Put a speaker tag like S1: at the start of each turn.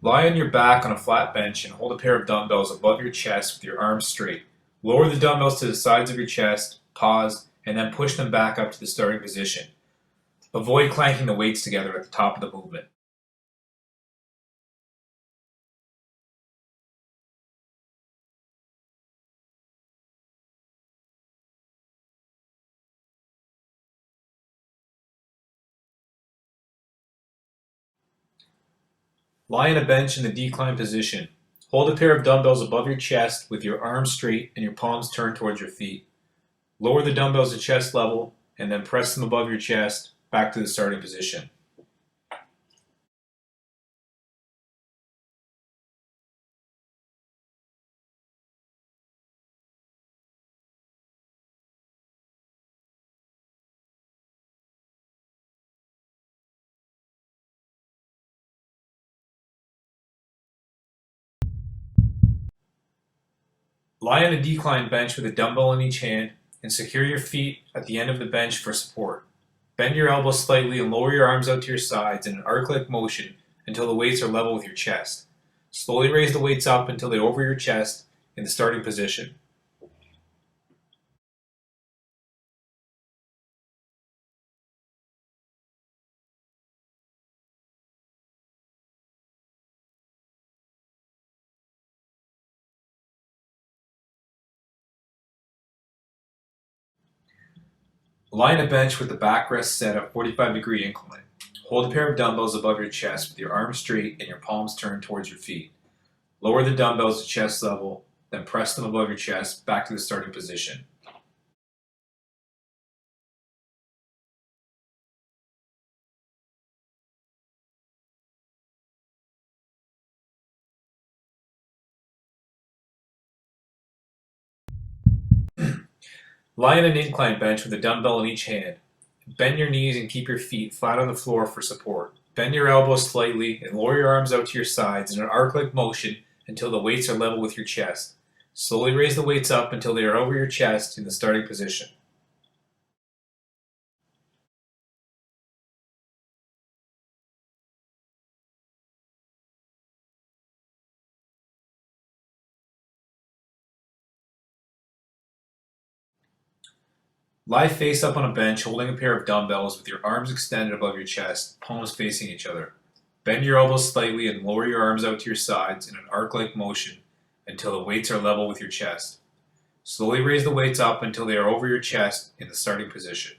S1: Lie on your back on a flat bench and hold a pair of dumbbells above your chest with your arms straight. Lower the dumbbells to the sides of your chest, pause, and then push them back up to the starting position. Avoid clanking the weights together at the top of the movement. Lie on a bench in the decline position. Hold a pair of dumbbells above your chest with your arms straight and your palms turned towards your feet. Lower the dumbbells to chest level and then press them above your chest back to the starting position. Lie on a decline bench with a dumbbell in each hand and secure your feet at the end of the bench for support. Bend your elbows slightly and lower your arms out to your sides in an arc-like motion until the weights are level with your chest. Slowly raise the weights up until they're over your chest in the starting position. Lie on a bench with the backrest set at 45-degree incline. Hold a pair of dumbbells above your chest with your arms straight and your palms turned towards your feet. Lower the dumbbells to chest level, then press them above your chest back to the starting position. Lie on an incline bench with a dumbbell in each hand. Bend your knees and keep your feet flat on the floor for support. Bend your elbows slightly and lower your arms out to your sides in an arc-like motion until the weights are level with your chest. Slowly raise the weights up until they are over your chest in the starting position. Lie face up on a bench holding a pair of dumbbells with your arms extended above your chest, palms facing each other. Bend your elbows slightly and lower your arms out to your sides in an arc-like motion until the weights are level with your chest. Slowly raise the weights up until they are over your chest in the starting position.